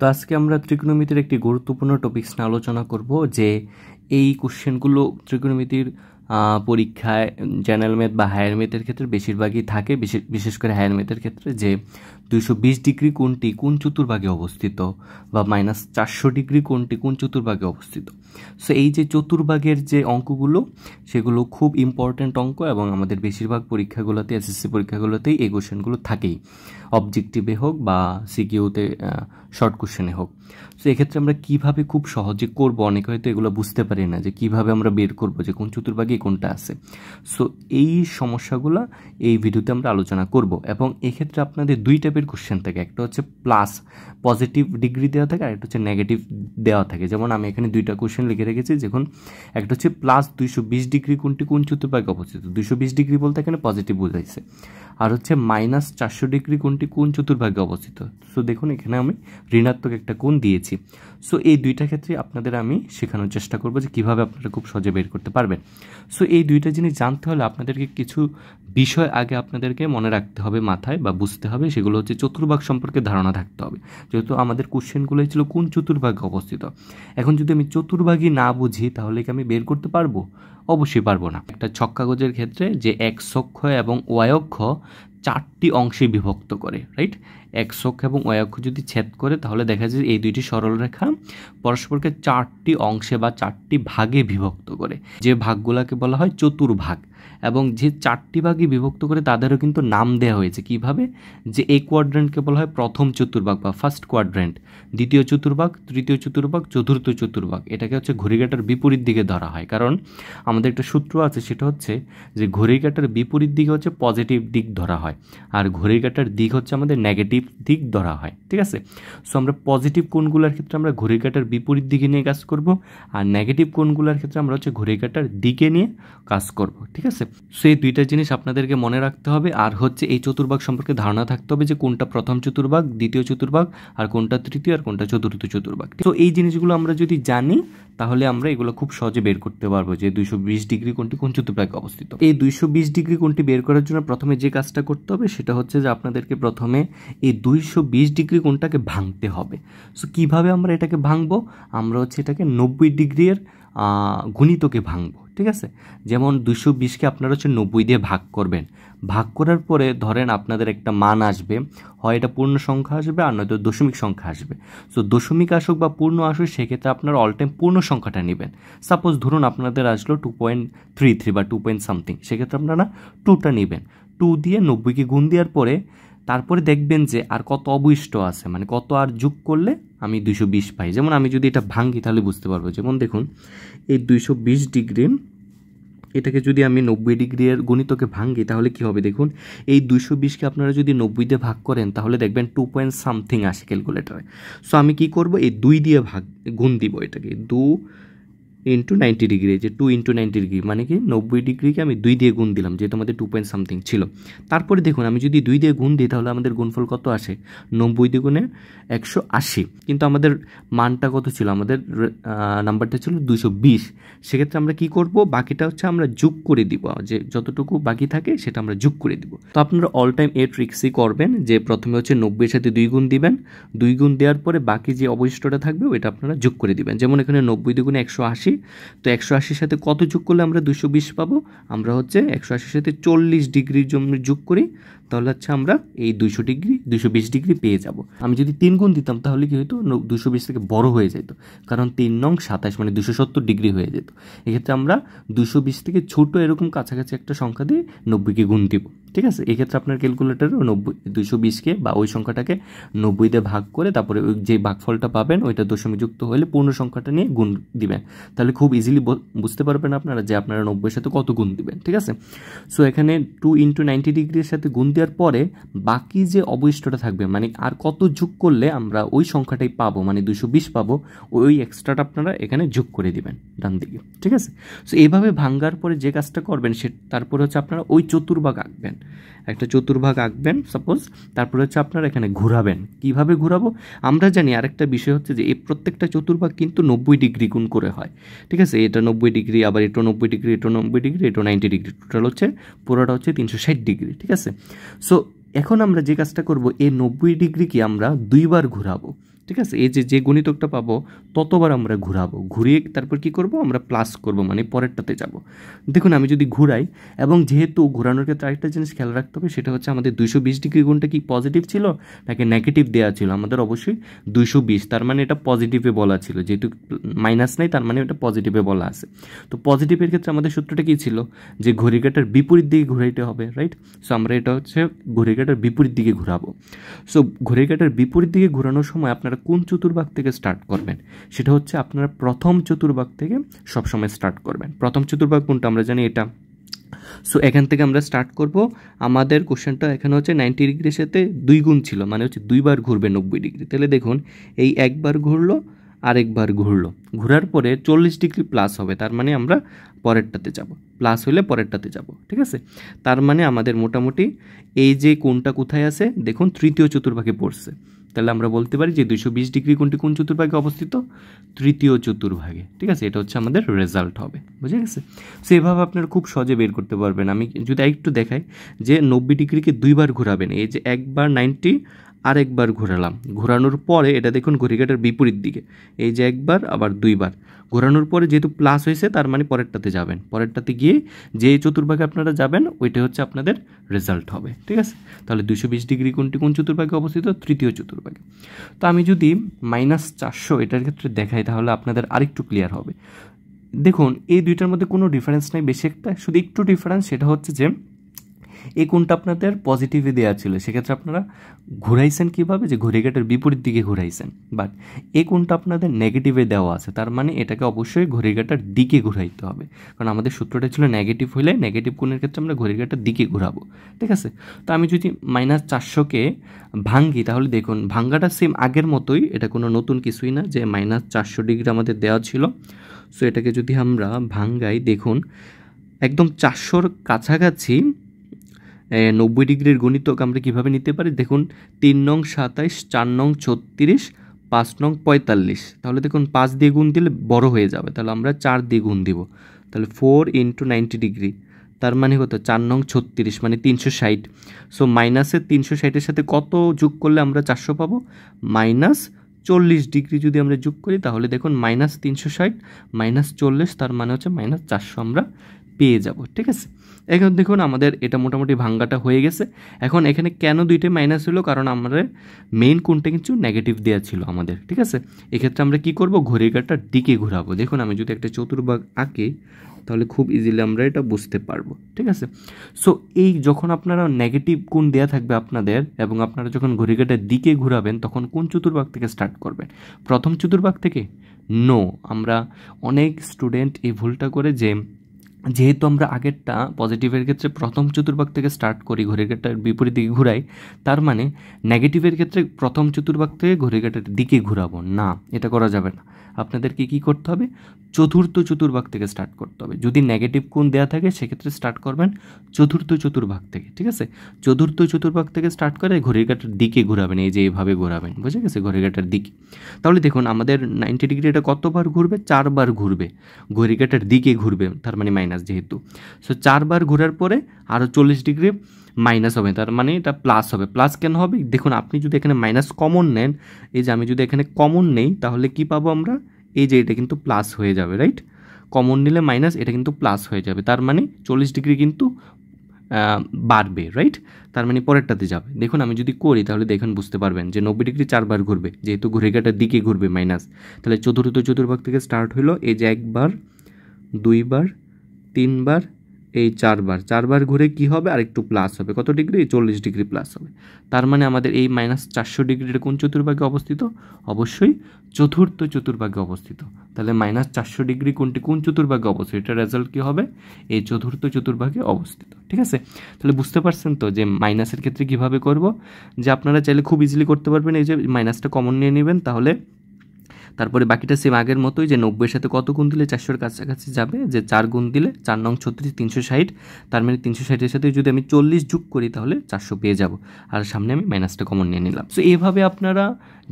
তো আজকে আমরা ত্রিকোণমিতির একটি গুরুত্বপূর্ণ টপিকস নিয়ে আলোচনা করব যে এই কোশ্চেনগুলো ত্রিকোণমিতির পরীক্ষায় জেনারেল ম্যাথ বা হায়ার ম্যাথের ক্ষেত্রে বেশিরভাগই থাকে, বিশেষ করে হায়ার ম্যাথের ক্ষেত্রে, যে 220 ডিগ্রি কোণটি কোন চতুর্ভাগে অবস্থিত বা -400 ডিগ্রি কোণটি কোন চতুর্ভাগে অবস্থিত। সো এই যে চতুর্ভাগের যে অঙ্কগুলো সেগুলো খুব ইম্পর্ট্যান্ট অঙ্ক এবং আমাদের বেশিরভাগ পরীক্ষাগুলোতে, এসএসসি পরীক্ষাগুলোতেই এই কোশ্চেনগুলো থাকেই, অবজেক্টিভে হোক বা সিকিউতে শর্ট কোশ্চেনে হোক। সো এক্ষেত্রে আমরা কিভাবে খুব সহজে করব, অনেকে হয়তো এগুলো বুঝতে পারি না যে কিভাবে আমরা বের করব যে কোন চতুর্ভাগে কোনটা আছে। সো এই সমস্যাগুলো এই ভিডিওতে আমরা আলোচনা করব এবং এক্ষেত্রে আপনাদের দুই টাইপের কোশ্চেন থাকে, একটা হচ্ছে প্লাস পজিটিভ ডিগ্রি দেওয়া থাকে আর একটা হচ্ছে নেগেটিভ দেওয়া থাকে। যেমন আমি এখানে দুইটা কোশ্চেন লিখে রেখেছি, যখন একটা হচ্ছে +220 ডিগ্রি কোণটি কোন চতুর্ভাগে অবস্থিত, 220 ডিগ্রি বলতে এখানে পজিটিভ বোঝাইছে, আর হচ্ছে -400 ডিগ্রি কোণটি কোন চতুর্ভাগে অবস্থিত। সো দেখুন এখানে আমি ঋণাত্মক একটা কোণ দিয়েছি। সো এই দুইটা ক্ষেত্রে আপনাদের আমি শেখানোর চেষ্টা করব যে কীভাবে আপনারা খুব সহজে বের করতে পারবেন। সো এই দুইটা জিনিস জানতে হলে আপনাদেরকে কিছু বিষয় আগে আপনাদেরকে মনে রাখতে হবে মাথায় বা বুঝতে হবে, সেগুলো হচ্ছে চতুর্ভাগ সম্পর্কে ধারণা থাকতে হবে। যেহেতু আমাদের কোশ্চেনগুলোই ছিল কোন চতুর্ভাগে অবস্থিত। এখন যদি আমি চতুর্ভাগই না বুঝি তাহলে কি আমি বের করতে পারবো? অবশ্যই পারবো না। একটা ছক কাগজের ক্ষেত্রে যে এক্স অক্ষ এবং ওয়াই অক্ষ 4টি অংশে বিভক্ত করে, রাইট? এক্স অক্ষ এবং ওয়াই অক্ষ যদি ছেদ করে তাহলে দেখা যায় এই দুইটি সরলরেখা পরস্পরকে 4টি অংশে বা 4টি ভাগে বিভক্ত করে, যে ভাগগুলোকে বলা হয় চতুর্ভাগ। এবং যে 4টি ভাগে বিভক্ত করে তাদেরও কিন্তু নাম দেওয়া হয়েছে। কিভাবে? যে এই কোয়াড্রেন্টকে বলা হয় প্রথম চতুর্ভাগ বা ফার্স্ট কোয়াড্রেন্ট, দ্বিতীয় চতুর্ভাগ, তৃতীয় চতুর্ভাগ, চতুর্থ চতুর্ভাগ। এটাকে হচ্ছে ঘড়িকাঁটার বিপরীত দিকে ধরা হয়, কারণ আমাদের একটা সূত্র আছে, সেটা হচ্ছে যে ঘড়িকাঁটার বিপরীত দিকে হচ্ছে পজিটিভ দিক ধরা হয় আর ঘড়িকাঁটার দিক হচ্ছে আমাদের নেগেটিভ দিক ধরা হয়, ঠিক আছে? সো আমরা পজিটিভ কোণগুলোর ক্ষেত্রে আমরা ঘড়িকাঁটার বিপরীত দিকে নিয়ে কাজ করব, আর নেগেটিভ কোণগুলোর ক্ষেত্রে আমরা হচ্ছে ঘড়িকাঁটার দিকে নিয়ে কাজ করব, ঠিক আছে? সো এই দুইটা জিনিস আপনাদেরকে মনে রাখতে হবে। আর হচ্ছে এই চতুর্ভাগ সম্পর্কে ধারণা থাকতে হবে যে কোনটা প্রথম চতুর্ভাগ, দ্বিতীয় চতুর্ভাগ, আর কোনটা তৃতীয়, আর কোনটা চতুর্থ চতুর্ভাগ। তো এই জিনিসগুলো আমরা যদি জানি তাহলে আমরা এগুলো খুব সহজে বের করতে পারবো যে 220 ডিগ্রি কোণটি কোন চতুর্ভাগে অবস্থিত। এই 220 ডিগ্রি কোণটি বের করার জন্য প্রথমে যে কাজটা করতে হবে সেটা হচ্ছে যে আপনাদেরকে প্রথমে এই 220 ডিগ্রি কোণটাকে ভাঙতে হবে। সো কিভাবে আমরা এটাকে ভাঙবো? আমরা হচ্ছে এটাকে 90 ডিগ্রির গুণিতকে ভাঙবো, ঠিক আছে? যেমন 220কে আপনারা হচ্ছে 90 দিয়ে ভাগ করবেন। ভাগ করার পরে ধরেন আপনাদের একটা মান আসবে, হয় এটা পূর্ণ সংখ্যা আসবে আর নয়তো দশমিক সংখ্যা আসবে। সো দশমিক আসুক বা পূর্ণ আসুক, সেক্ষেত্রে আপনারা অল টাইম পূর্ণ সংখ্যাটা নেবেন। সাপোজ ধরুন আপনাদের আসলো 2.33 বা 2 পয়েন্ট সামথিং, সেক্ষেত্রে আপনারা 2টা নেবেন। 2 দিয়ে 90কে গুণ দেওয়ার পরে তারপরে দেখবেন যে আর কত অবশিষ্ট আছে, মানে কত আর যোগ করলে আমি 220 পাই। যেমন আমি যদি এটা ভাঙি তাহলে বুঝতে পারবো। যেমন দেখুন এই 220 ডিগ্রি, এটাকে যদি আমি 90 ডিগ্রির গুণিতকে ভাঙি তাহলে কি হবে দেখুন, এই 220কে আপনারা যদি 90 দিয়ে ভাগ করেন তাহলে দেখবেন 2 পয়েন্ট সামথিং আসে ক্যালকুলেটারে। সো আমি কি করব, এই 2 দিয়ে গুণ দিব এটাকে, 2 ইন্টু 90 ডিগ্রি, যে 2 ইন্টু 90 ডিগ্রি মানে কি 90 ডিগ্রিকে আমি 2 দিয়ে গুণ দিলাম, যেহেতু আমাদের 2 পয়েন্ট সামথিং ছিল। তারপরে দেখুন আমি যদি 2 দিয়ে গুণ দিই তাহলে আমাদের গুণফল কত আসে, 90 দিয়ে গুণে 180। কিন্তু আমাদের মানটা কত ছিল, আমাদের নাম্বারটা ছিল 220। সেক্ষেত্রে আমরা কি করব, বাকিটা হচ্ছে আমরা যোগ করে দিব, যে যতটুকু বাকি থাকে সেটা আমরা যোগ করে দিব। তো আপনারা অল টাইম এই ট্রিক্সই করবেন, যে প্রথমে হচ্ছে 90 এর সাথে 2 গুণ দিবেন, 2 গুণ দেওয়ার পরে বাকি যে অবশিষ্টটা থাকবে ওইটা আপনারা যোগ করে দিবেন। যেমন এখানে 90 দিয়ে গুণে 180, তো 180-র সাথে কত যোগ করলে আমরা 220 পাবো, আমরা হচ্ছে 180-র সাথে 40 ডিগ্রির জন্য যোগ করি, তাহলে হচ্ছে আমরা এই 220 ডিগ্রি পেয়ে যাব। আমি যদি 3 গুণ দিতাম তাহলে কি হতো, 220 থেকে বড় হয়ে যেত, কারণ 3 নং 27 মানে 270 ডিগ্রি হয়ে যেত। এক্ষেত্রে আমরা 220 থেকে ছোট এরকম কাছাকাছি একটা সংখ্যা দিয়ে 90কে গুণ দিব, ঠিক আছে? এক্ষেত্রে আপনার ক্যালকুলেটারে 220কে বা ওই সংখ্যাটাকে 90 দিয়ে ভাগ করে তারপরে ওই যে ভাগফলটা পাবেন ওইটা দশমিক যুক্ত হলে পূর্ণ সংখ্যাটা নিয়ে গুণ দিবেন, তাহলে খুব ইজিলি বুঝতে পারবেন আপনারা যে আপনারা 90-এর সাথে কত গুণ দিবেন, ঠিক আছে? সো এখানে 2 ইন্টু 90 ডিগ্রির সাথে গুণ দেওয়ার পরে বাকি যে অবশিষ্টটা থাকবে, মানে আর কত যোগ করলে আমরা ওই সংখ্যাটাই পাবো, মানে 220 পাবো, ওই এক্সট্রাটা আপনারা এখানে যোগ করে দিবেন ডান দিকে, ঠিক আছে? সো এইভাবে ভাঙ্গার পরে যে কাজটা করবেন তারপরে হচ্ছে আপনারা ওই চতুর্ভাগ আঁকবেন, একটা চতুর্ভাগ আঁকবেন সাপোজ, তারপরে হচ্ছে আপনারা এখানে ঘোরাবেন। কিভাবে ঘোরাবো? আমরা জানি আরেকটা বিষয় হচ্ছে যে এই প্রত্যেকটা চতুর্ভাগ কিন্তু 90 ডিগ্রি গুণ করে হয়, ঠিক আছে? এটা 90 ডিগ্রি, আবার এটা 90 ডিগ্রি, এটা 90 ডিগ্রি, এটা 90 ডিগ্রি, টোটাল হচ্ছে পুরোটা হচ্ছে 360 ডিগ্রি, ঠিক আছে? সো এখন আমরা যে কাজটা করব, এই 90 ডিগ্রি কি আমরা 2বার ঘোরাবো। ঠিক আছে, এই যে গুণিতকটা পাবো ততবার আমরা ঘুরাবো, ঘুরিয়ে তারপর কি করব আমরা প্লাস করব, মানে পরেরটাতে যাব। দেখুন আমি যদি ঘুরাই, এবং যেহেতু ঘোরানোর ক্ষেত্রে আরেকটা জিনিস খেয়াল রাখতে হবে, সেটা হচ্ছে আমাদের 220 ডিগ্রি কোণটা কি পজিটিভ ছিল নাকি নেগেটিভ দেওয়া ছিল? আমাদের অবশ্যই 220, তার মানে এটা পজিটিভে বলা ছিল, যেহেতু মাইনাস নাই তার মানে এটা পজিটিভে বলা আছে। তো পজিটিভের ক্ষেত্রে আমাদের সূত্রটা কী ছিল, যে ঘড়ির কাঁটার বিপরীত দিকে ঘুরাইতে হবে, রাইট? সো আমরা এটা হচ্ছে ঘড়ির কাঁটার বিপরীত দিকে ঘুরাবো। সো ঘড়ির কাঁটার বিপরীত দিকে ঘোরানোর সময় আপনারা কোন চতুর্ভাগ থেকে স্টার্ট করবেন? সেটা হচ্ছে আপনারা প্রথম চতুর্ভাগ থেকে সবসময় স্টার্ট করবেন। প্রথম চতুর্ভাগ কোনটা আমরা জানি, এটা। সো এখান থেকে আমরা স্টার্ট করব। আমাদের কোশ্চেনটা এখানে হচ্ছে 90 ডিগ্রির সাথে 2 গুণ ছিল, মানে হচ্ছে 2 বার ঘুরবে 90 ডিগ্রি। তাহলে দেখুন এই একবার ঘুরলো, আরেকবার ঘুরলো, ঘোরার পরে 40 ডিগ্রি প্লাস হবে, তার মানে আমরা পরেরটাতে যাব, প্লাস হলে পরেরটাতে যাব, ঠিক আছে? তার মানে আমাদের মোটামুটি এই যে কোণটা কোথায় আছে দেখুন, তৃতীয় চতুর্ভাগে পড়ছে। তাহলে আমরা বলতে পারি যে 220 ডিগ্রি কোণটি কোন চতুর্ভাগে অবস্থিত? তৃতীয় চতুর্ভাগে, ঠিক আছে? এটা হচ্ছে আমাদের রেজাল্ট হবে, বুঝে গেছে? সো এভাবে আপনারা খুব সহজে বের করতে পারবেন। আমি যদি একটু দেখাই যে 90 ডিগ্রিকে 2 বার ঘোরাবেন, এই যে একবার 90 আরেকবার ঘোরালাম, ঘোরানোর পরে এটা দেখুন ঘড়িকাঁটার বিপরীত দিকে, এই যে একবার আবার 2 বার ঘোরানোর পরে যেহেতু প্লাস হয়েছে তার মানে পরেরটাতে যাবেন, পরেরটাতে গিয়ে যে চতুর্ভাগে আপনারা যাবেন ওইটা হচ্ছে আপনাদের রেজাল্ট হবে, ঠিক আছে? তাহলে 220 ডিগ্রি কোণটি কোন চতুর্ভাগে অবস্থিত? তৃতীয় চতুর্ভাগে। তো আমি যদি -400 এটার ক্ষেত্রে দেখাই তাহলে আপনাদের আরেকটু ক্লিয়ার হবে। দেখুন এই দুইটার মধ্যে কোনো ডিফারেন্স নাই বেশি একটা, শুধু একটু ডিফারেন্স, সেটা হচ্ছে যে এই কোণটা আপনাদের পজিটিভে দেওয়া ছিল, সেক্ষেত্রে আপনারা ঘুরাইছেন কীভাবে, যে ঘড়িকাঁটার বিপরীত দিকে ঘুরাইছেন। বাট এই কোণটা আপনাদের নেগেটিভে দেওয়া আছে, তার মানে এটাকে অবশ্যই ঘড়িকাঁটার দিকে ঘুরাইতে হবে, কারণ আমাদের সূত্রটা ছিল নেগেটিভ হলে নেগেটিভ কোণের ক্ষেত্রে আমরা ঘড়িকাঁটার দিকে ঘুরাবো, ঠিক আছে? তো আমি যদি -400কে ভাঙ্গি তাহলে দেখুন ভাঙ্গাটা সেম আগের মতোই, এটা কোনো নতুন কিছুই না, যে -400 ডিগ্রি আমাদের দেওয়া ছিল। সো এটাকে যদি আমরা ভাঙ্গাই দেখুন একদম 400-র কাছাকাছি 90 ডিগ্রির গণিতক আমরা কীভাবে নিতে পারি? দেখুন 3 নং 27, 4 নং 36, 5 নং 45। তাহলে দেখুন 5 দিয়ে গুণ দিলে বড় হয়ে যাবে, তাহলে আমরা 4 দিয়ে গুণ দিব, তাহলে 4 × 90 ডিগ্রি, তার মানে কত? 4 নং 36 মানে 360। সো মাইনাসের 360-এর সাথে কত যোগ করলে আমরা 400 পাবো? -40 ডিগ্রি যদি আমরা যোগ করি তাহলে দেখুন -360 -40, তার মানে হচ্ছে -400 আমরা পেয়ে যাব, ঠিক আছে? এখন দেখুন আমাদের এটা মোটামুটি ভাঙ্গাটা হয়ে গেছে। এখন এখানে কেন দুইটাই মাইনাস হলো? কারণ আমাদের মেইন কোণটা কিন্তু নেগেটিভ দেওয়া ছিল আমাদের, ঠিক আছে? এক্ষেত্রে আমরা কি করব? ঘড়ির কাঁটার দিকে ঘোরাবো। দেখুন আমি যদি একটা চতুর্ভাগ আঁকি তাহলে খুব ইজিলি আমরা এটা বুঝতে পারবো, ঠিক আছে? সো এই যখন আপনারা নেগেটিভ কোণ দেওয়া থাকবে আপনাদের, এবং আপনারা যখন ঘড়ির কাঁটার দিকে ঘোরাবেন তখন কোন চতুর্ভাগ থেকে স্টার্ট করবেন? প্রথম চতুর্ভাগ থেকে? নো, আমরা অনেক স্টুডেন্ট এই ভুলটা করে, যে যেহেতু আমরা আগেরটা পজিটিভের ক্ষেত্রে প্রথম চতুর্ভাগ থেকে স্টার্ট করি, ঘড়ির কাঁটার বিপরীত দিকে ঘুরাই, তার মানে নেগেটিভের ক্ষেত্রে প্রথম চতুর্ভাগ থেকে ঘড়ির কাঁটার দিকে ঘুরাবো না, এটা করা যাবে না। আপনাদেরকে কী করতে হবে? চতুর্থ চতুর্ভাগ থেকে স্টার্ট করতে হবে। যদি নেগেটিভ কোণ দেওয়া থাকে সেক্ষেত্রে স্টার্ট করবেন চতুর্থ চতুর্ভাগ থেকে, ঠিক আছে? চতুর্থ চতুর্ভাগ থেকে স্টার্ট করে ঘড়ির কাঁটার দিকে ঘোরাবেন, এই যে এইভাবে ঘোরাবেন, বুঝে গেছে? ঘড়ির কাঁটার দিকে। তাহলে দেখুন আমাদের 90 ডিগ্রি এটা কতবার ঘুরবে? 4 বার ঘুরবে, ঘড়ির কাঁটার দিকে ঘুরবে, তার মানে মাইনাস যেহেতু। সো 4 বার ঘোরার পরে আরও 40 ডিগ্রি মাইনাস হবে, তার মানে এটা প্লাস হবে। প্লাস কেন হবে? দেখুন আপনি যদি এখানে মাইনাস কমন নেন, এই যে আমি যদি এখানে কমন নেই তাহলে কি পাবো আমরা? এই যে এটা কিন্তু প্লাস হয়ে যাবে, রাইট? কমন নিলে মাইনাস, এটা কিন্তু প্লাস হয়ে যাবে, তার মানে 40 ডিগ্রি কিন্তু বাড়বে, রাইট? তার মানে পরেরটাতে যাবে। দেখুন আমি যদি করি তাহলে দেখুন বুঝতে পারবেন যে 90 ডিগ্রি 4 বার ঘুরবে, যেহেতু ঘড়ির কাঁটার দিকে ঘুরবে মাইনাস। তাহলে চতুর্থ চতুর্ভাগ থেকে স্টার্ট হলো, এই যে 1 বার, 2 বার, 3 বার, এই 4 বার, 4 বার ঘুরে কি হবে? আরেকটু প্লাস হবে, কত ডিগ্রি? 40 ডিগ্রি প্লাস হবে। তার মানে আমাদের এই -400 ডিগ্রির কোন চতুর্ভাগে অবস্থিত? অবশ্যই চতুর্থ চতুর্ভাগে অবস্থিত। তাহলে -400 ডিগ্রি কোনটি কোন চতুর্ভাগে অবস্থিত? এটার রেজাল্ট কী হবে? এই চতুর্থ চতুর্ভাগে অবস্থিত, ঠিক আছে? তাহলে বুঝতে পারছেন তো যে মাইনাসের ক্ষেত্রে কীভাবে করব? যে আপনারা চাইলে খুব ইজিলি করতে পারবেন, এই যে মাইনাসটা কমন নিয়ে নেবেন, তাহলে তারপরে বাকিটা সেম আগের মতোই, যে 90-এর সাথে কত গুণ দিলে 400-র কাছাকাছি যাবে, যে 4 গুণ দিলে 4 নং 36 360, তার মানে 360-এর সাথে যদি আমি 40 যোগ করি তাহলে 400 পেয়ে যাব, আর সামনে আমি মাইনাসটা কমন নিয়ে নিলাম। সো এইভাবে আপনারা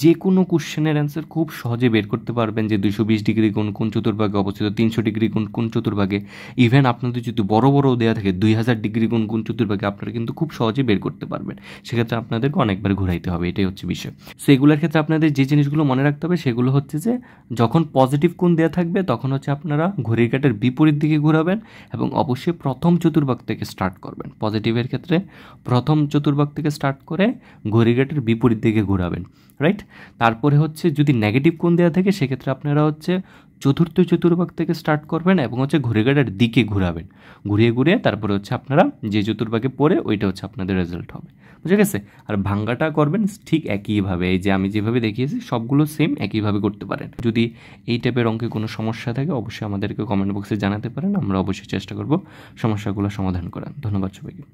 যে কোনো কোশ্চেনের অ্যান্সার খুব সহজে বের করতে পারবেন, যে 220 ডিগ্রি কোন চতুর্ভাগে অবস্থিত, 300 ডিগ্রি কোন চতুর্ভাগে, ইভেন আপনাদের যদি বড় বড় দেওয়া থাকে 2000 ডিগ্রি কোন চতুর্ভাগে, আপনারা কিন্তু খুব সহজে বের করতে পারবেন। সেক্ষেত্রে আপনাদেরকে অনেকবার ঘুরাইতে হবে, এটাই হচ্ছে বিষয়। সো এগুলোর ক্ষেত্রে আপনাদের যে জিনিসগুলো মনে রাখতে হবে সেগুলো হচ্ছে যে যখন পজিটিভ কোণ দেওয়া থাকবে তখন হচ্ছে আপনারা ঘড়ির কাঁটার বিপরীত দিকে ঘোরাবেন এবং অবশ্যই প্রথম চতুর্ভাগ থেকে স্টার্ট করবেন। পজিটিভের ক্ষেত্রে প্রথম চতুর্ভাগ থেকে স্টার্ট করে ঘড়ির কাঁটার বিপরীত দিকে ঘোরাবেন, রাইট। তারপরে হচ্ছে যদি নেগেটিভ কোণ দেওয়া থাকে সেক্ষেত্রে আপনারা হচ্ছে চতুর্থ চতুর্ভাগ থেকে স্টার্ট করবেন এবং হচ্ছে ঘড়ির কাঁটার দিকে ঘোরাবেন, ঘুরিয়ে তারপরে হচ্ছে আপনারা যে চতুর্ভাগে পড়ে ওইটা হচ্ছে আপনাদের রেজাল্ট হবে, বুঝে গেছে। আর ভাঙ্গাটা করবেন ঠিক একইভাবে, এই যে আমি যেভাবে দেখিয়েছি সবগুলো সেম একইভাবে করতে পারেন। যদি এই টাইপের অঙ্কে কোনো সমস্যা থাকে অবশ্যই আমাদেরকে কমেন্ট বক্সে জানাতে পারেন, আমরা অবশ্যই চেষ্টা করব সমস্যাগুলো সমাধান করার। ধন্যবাদ সবাইকে।